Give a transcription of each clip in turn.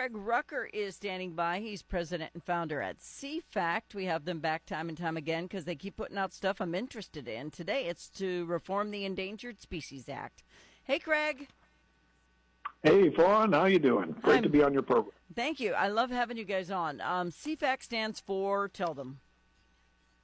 Greg Rucker is standing by. He's president and founder at CFACT. We have them back time and time again because they keep putting out stuff I'm interested in. Today it's to reform the Endangered Species Act. Hey, Craig. Hey, Fawn, how you doing? Great to be on your program. Thank you. I love having you guys on. CFACT stands for, tell them.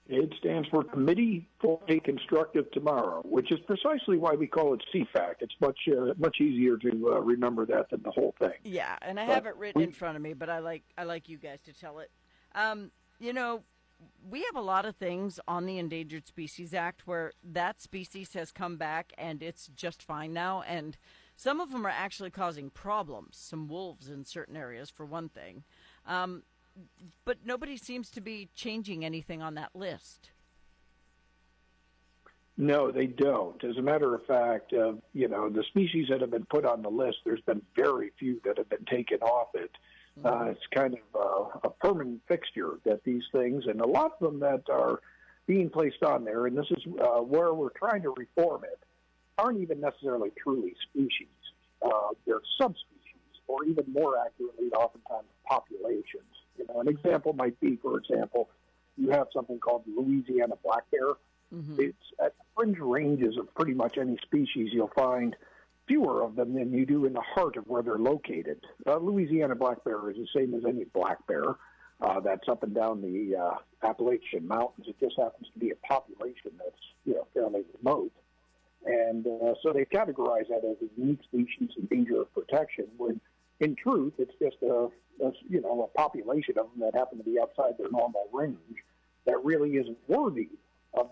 It stands for Committee for a Constructive Tomorrow, which is precisely why we call it CFACT. It's much easier to remember that than the whole thing. Yeah, and I have it written in front of me, but I like you guys to tell it. We have a lot of things on the Endangered Species Act where that species has come back and it's just fine now, and some of them are actually causing problems. Some wolves in certain areas, for one thing. But nobody seems to be changing anything on that list. No, they don't. As a matter of fact, the species that have been put on the list, there's been very few that have been taken off it. It's kind of a permanent fixture that these things, and a lot of them that are being placed on there, and this is where we're trying to reform it, aren't even necessarily truly species. They're subspecies, or even more accurately, oftentimes populations. An example might be, for example, you have something called the Louisiana black bear. Mm-hmm. It's at fringe ranges of pretty much any species. You'll find fewer of them than you do in the heart of where they're located. Louisiana black bear is the same as any black bear that's up and down the Appalachian Mountains. It just happens to be a population that's fairly remote. And so they categorize that as a unique species in danger of protection, when in truth it's just a population of them that happen to be outside their normal range that really isn't worthy of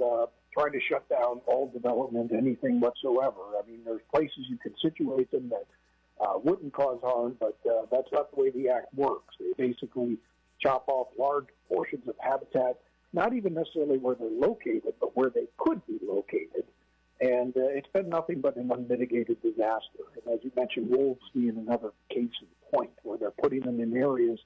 trying to shut down all development, anything whatsoever. I mean, there's places you can situate them that wouldn't cause harm, but that's not the way the Act works. They basically chop off large portions of habitat, not even necessarily where they're located, but where they could be located. And it's been nothing but an unmitigated disaster. And as you mentioned, wolves being another case in point, where they're putting them in areas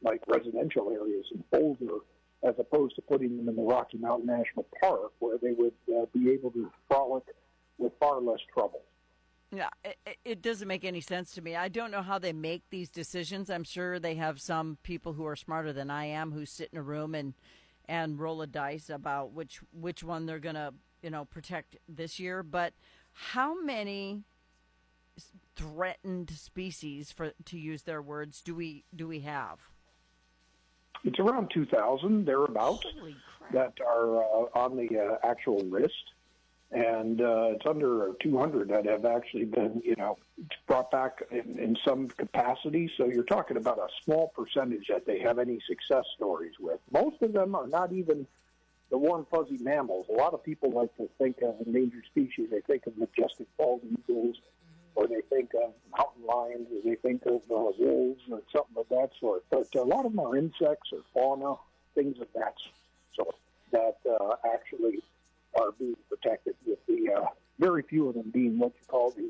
like residential areas in Boulder, as opposed to putting them in the Rocky Mountain National Park, where they would be able to frolic with far less trouble. Yeah, it doesn't make any sense to me. I don't know how they make these decisions. I'm sure they have some people who are smarter than I am who sit in a room and roll a dice about which one they're going to protect this year. But how many threatened species, to use their words, do we have? It's around 2,000 thereabouts that are on the actual list, and it's under 200 that have actually been brought back in some capacity. So you're talking about a small percentage that they have any success stories with. Most of them are not even the warm, fuzzy mammals. A lot of people like to think of endangered species. They think of majestic bald eagles, or they think of mountain lions, or they think of wolves, or something of that sort. But a lot of them are insects or fauna, things of that sort, that actually are being protected, with the very few of them being what you call the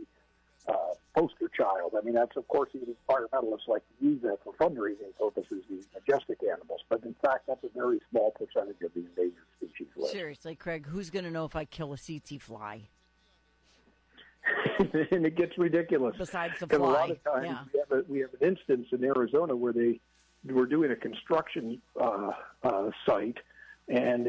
poster child. I mean, that's, of course, even environmentalists like to use that for fundraising purposes, these majestic animals. But in fact, that's a very small percentage of the endangered species list. Seriously, Craig, who's going to know if I kill a tsetse fly? And it gets ridiculous. Besides the fly. A lot of times we have an instance in Arizona where they were doing a construction site, and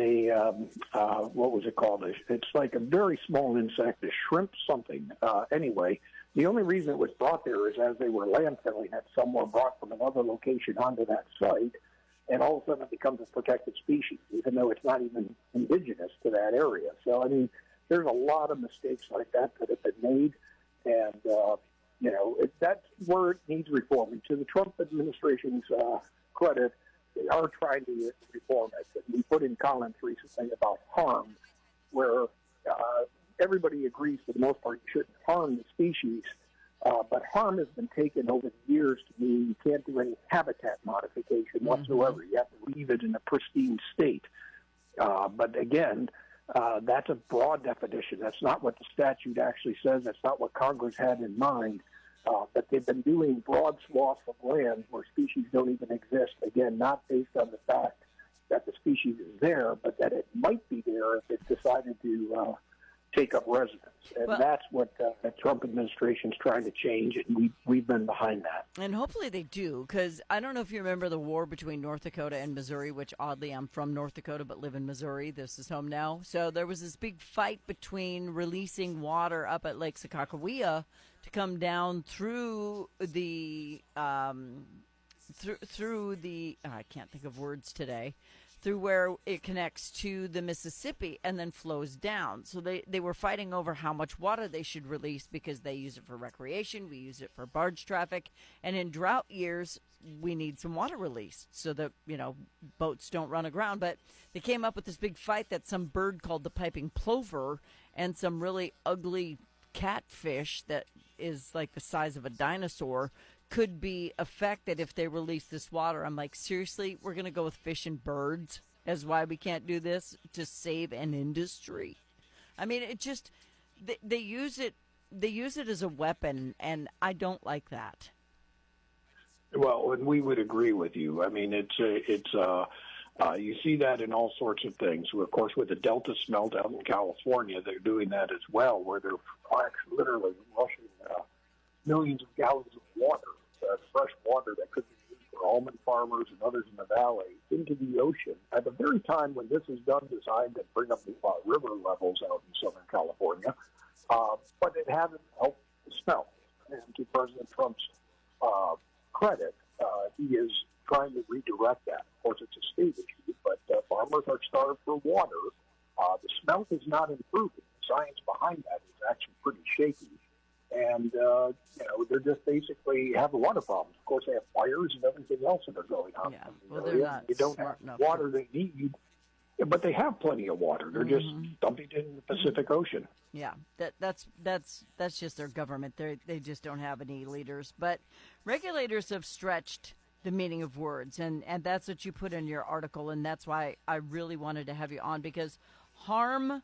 what was it called? It's like a very small insect, a shrimp something. Anyway, the only reason it was brought there is as they were landfilling it, some were brought from another location onto that site, and all of a sudden it becomes a protected species, even though it's not even indigenous to that area. So, I mean, there's a lot of mistakes like that have been made, and, that's where it needs reforming. To the Trump administration's credit, they are trying to reform it. And we put in comments recently about harm, where everybody agrees for the most part you shouldn't harm the species, but harm has been taken over the years to mean you can't do any habitat modification whatsoever. You have to leave it in a pristine state. But again, that's a broad definition. That's not what the statute actually says. That's not what Congress had in mind. But they've been doing broad swaths of land where species don't even exist. Again, not based on the fact that the species is there, but that it might be there if it's decided to take up residence. And Well, that's what the Trump administration is trying to change, and we've been behind that. and hopefully they do, because I don't know if you remember the war between North Dakota and Missouri, which oddly I'm from North Dakota but live in Missouri. This is home now. So there was this big fight between releasing water up at Lake Sakakawea to come down through the through the I can't think of words today, through where it connects to the Mississippi and then flows down. So they were fighting over how much water they should release because they use it for recreation, we use it for barge traffic, and in drought years we need some water released so that, boats don't run aground. But they came up with this big fight that some bird called the piping plover and some really ugly catfish that is like the size of a dinosaur could be affected if they release this water. I'm like, seriously, we're going to go with fish and birds as why we can't do this to save an industry? I mean, it just they use it as a weapon, and I don't like that. Well, and we would agree with you. I mean, you see that in all sorts of things. Of course, with the Delta smelt out in California, they're doing that as well, where they're actually literally rushing millions of gallons of water, fresh water that could be used for almond farmers and others in the valley, into the ocean at the very time when this is designed to bring up the river levels out in Southern California. But it hasn't helped the smelt. And to President Trump's credit, he is trying to redirect that. Of course, it's a state issue, but farmers are starved for water. The smelt is not improving. The science behind that is actually pretty shaky. And, they're just basically have water problems. Of course, they have fires and everything else that are going on. Yeah, well, they're not they don't smart have enough water they need, but they have plenty of water. They're just dumping it in the Pacific Ocean. Yeah, that's just their government. They just don't have any leaders. But regulators have stretched the meaning of words, and that's what you put in your article, and that's why I really wanted to have you on, because harm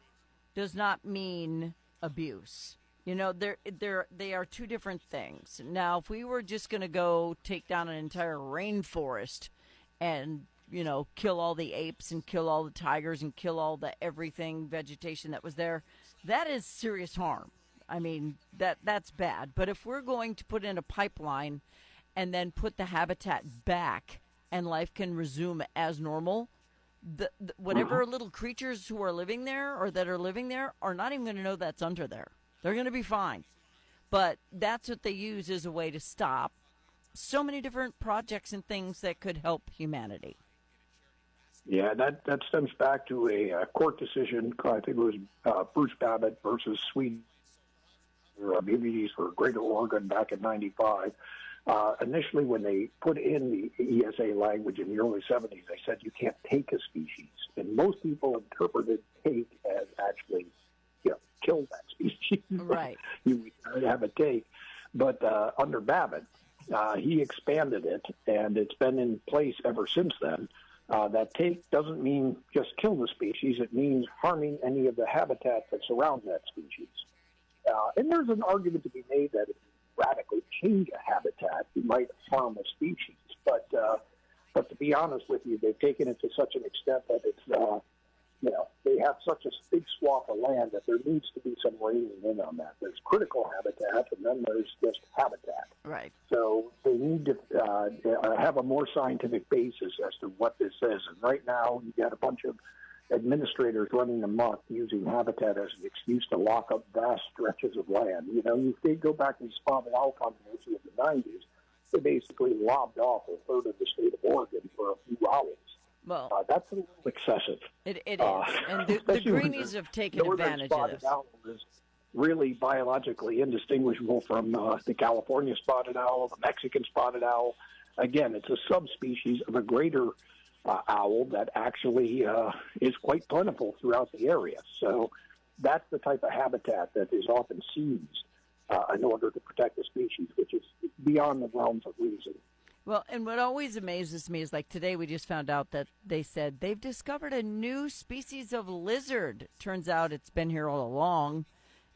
does not mean abuse. They are two different things. Now, if we were just going to go take down an entire rainforest and, kill all the apes and kill all the tigers and kill all the everything vegetation that was there, that is serious harm. I mean, that's bad. But if we're going to put in a pipeline and then put the habitat back and life can resume as normal, whatever little creatures who are living there or that are living there are not even going to know that's under there. They're going to be fine. But that's what they use as a way to stop so many different projects and things that could help humanity. Yeah, that stems back to a court decision. I think it was Bruce Babbitt versus Sweden, communities for Greater Oregon back in '95. Initially, when they put in the ESA language in the early '70s, they said you can't take a species. And most people interpreted take as actually kill that species. Right. You would have a take. But under Babbitt, he expanded it, and it's been in place ever since then. That take doesn't mean just kill the species. It means harming any of the habitat that surrounds that species. And there's an argument to be made that if you radically change a habitat, you might harm a species. But to be honest with you, they've taken it to such an extent that it's they have such a big swath of land that there needs to be some reining in on that. There's critical habitat, and then there's just habitat. Right. So they need to have a more scientific basis as to what this is. And right now, you've got a bunch of administrators running amok using habitat as an excuse to lock up vast stretches of land. If they go back to the spotted owl controversy of the 90s, they basically lobbed off a third of the state of Oregon for a few owls. Well, that's a little excessive. It is, and the Greenies have taken advantage of this. Owl is really biologically indistinguishable from the California spotted owl, the Mexican spotted owl. Again, it's a subspecies of a greater owl that actually is quite plentiful throughout the area. So that's the type of habitat that is often seized in order to protect the species, which is beyond the realms of reason. Well, and what always amazes me is, like today we just found out that they said they've discovered a new species of lizard. Turns out it's been here all along,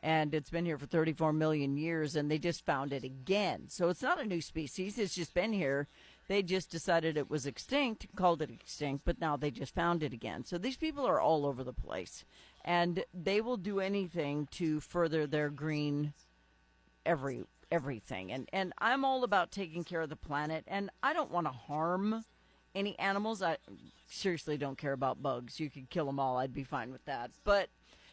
and it's been here for 34 million years, and they just found it again. So it's not a new species. It's just been here. They just decided it was extinct, called it extinct, but now they just found it again. So these people are all over the place. and they will do anything to further their green everything. And I'm all about taking care of the planet, and I don't want to harm any animals. I seriously don't care about bugs. You could kill them all. I'd be fine with that. But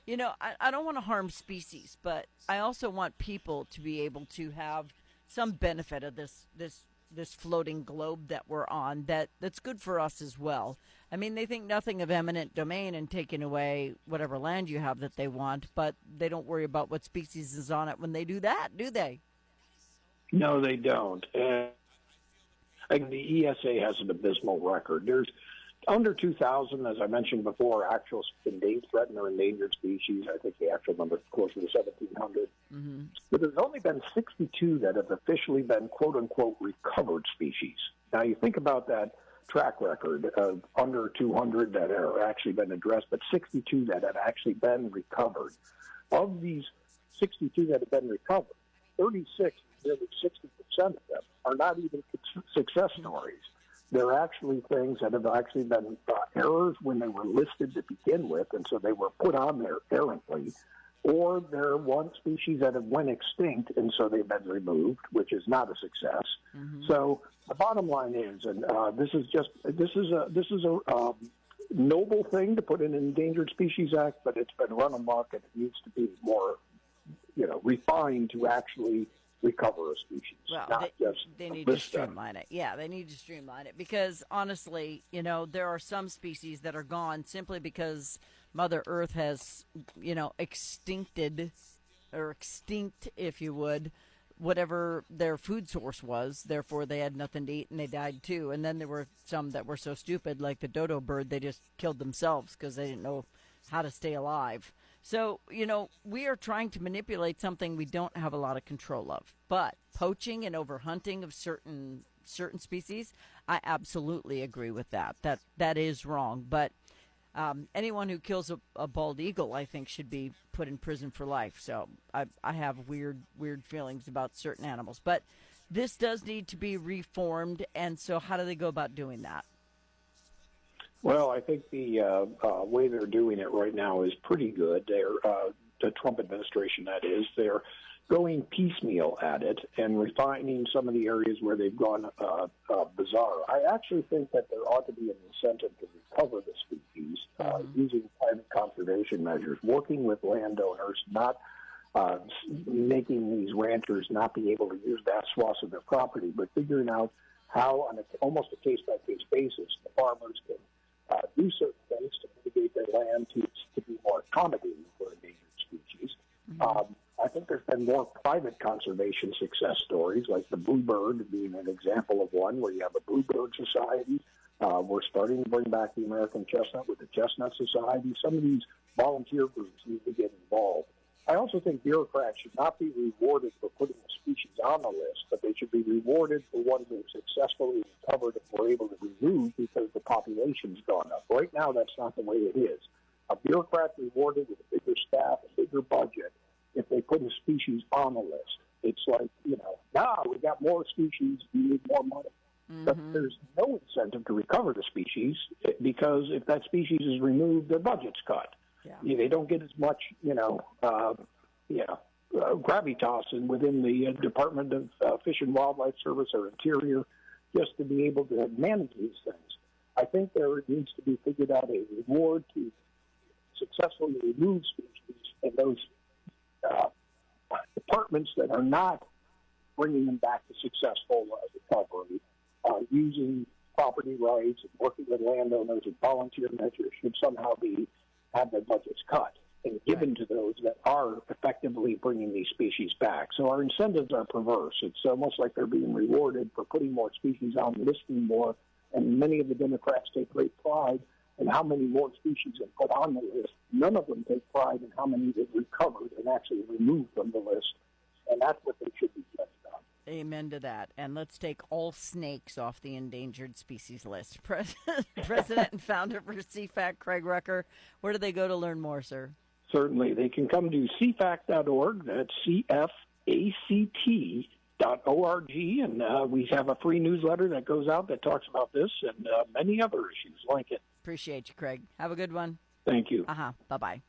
I don't want to harm species, but I also want people to be able to have some benefit of this floating globe that we're on that's good for us as well. I mean, they think nothing of eminent domain and taking away whatever land you have that they want, but they don't worry about what species is on it when they do that, do they? No, they don't. And the ESA has an abysmal record. There's under 2,000, as I mentioned before, actual endangered, threatened, or endangered species. I think the actual number is closer to 1,700. Mm-hmm. But there's only been 62 that have officially been, quote-unquote, recovered species. Now, you think about that track record of under 200 that have actually been addressed, but 62 that have actually been recovered. Of these 62 that have been recovered, 36, nearly 60% of them, are not even success stories. They're actually things that have actually been errors when they were listed to begin with, and so they were put on there errantly, or they're one species that have went extinct, and so they've been removed, which is not a success. Mm-hmm. So the bottom line is, and this is a noble thing to put in an Endangered Species Act, but it's been run amok, and it needs to be more, refined to actually recover a species. Well, they need to streamline it. Yeah, they need to streamline it because honestly, there are some species that are gone simply because Mother Earth has, extincted or extinct, if you would, whatever their food source was. Therefore, they had nothing to eat and they died too. And then there were some that were so stupid, like the dodo bird, they just killed themselves because they didn't know how to stay alive. So, we are trying to manipulate something we don't have a lot of control of. But poaching and overhunting of certain species, I absolutely agree with that. That is wrong. But anyone who kills a bald eagle, I think, should be put in prison for life. So I have weird feelings about certain animals. But this does need to be reformed. And so how do they go about doing that? Well, I think the way they're doing it right now is pretty good. The Trump administration, that is, they're going piecemeal at it and refining some of the areas where they've gone bizarre. I actually think that there ought to be an incentive to recover the species using private conservation measures, working with landowners, not making these ranchers not be able to use that swath of their property, but figuring out how, on almost a case-by-case basis, the farmers can do certain things to mitigate their land to be more accommodating for endangered species. Mm-hmm. I think there's been more private conservation success stories, like the bluebird being an example of one, where you have a bluebird society. We're starting to bring back the American chestnut with the Chestnut Society. Some of these volunteer groups need to get involved. I also think bureaucrats should not be rewarded for putting a species on the list, but they should be rewarded for ones that are successfully recovered and were able to remove because the population's gone up. Right now, that's not the way it is. A bureaucrat rewarded with a bigger staff, a bigger budget, if they put a species on the list. It's like, now we got more species, we need more money. Mm-hmm. But there's no incentive to recover the species because if that species is removed, their budget's cut. Yeah. They don't get as much, gravitas within the Department of Fish and Wildlife Service or Interior just to be able to manage these things. I think there needs to be figured out a reward to successfully remove species and those departments that are not bringing them back to successful recovery, using property rights and working with landowners and volunteer measures should somehow have their budgets cut and given to those that are effectively bringing these species back. So our incentives are perverse. It's almost like they're being rewarded for putting more species on, listing more, and many of the Democrats take great pride in how many more species are put on the list. None of them take pride in how many they've recovered and actually removed from the list, and that's what they should be judged on. Amen to that. And let's take all snakes off the endangered species list. President and founder for CFAC, Craig Rucker. Where do they go to learn more, sir? Certainly. They can come to cfact.org. That's CFACT.org. And we have a free newsletter that goes out that talks about this and many other issues like it. Appreciate you, Craig. Have a good one. Thank you. Bye-bye.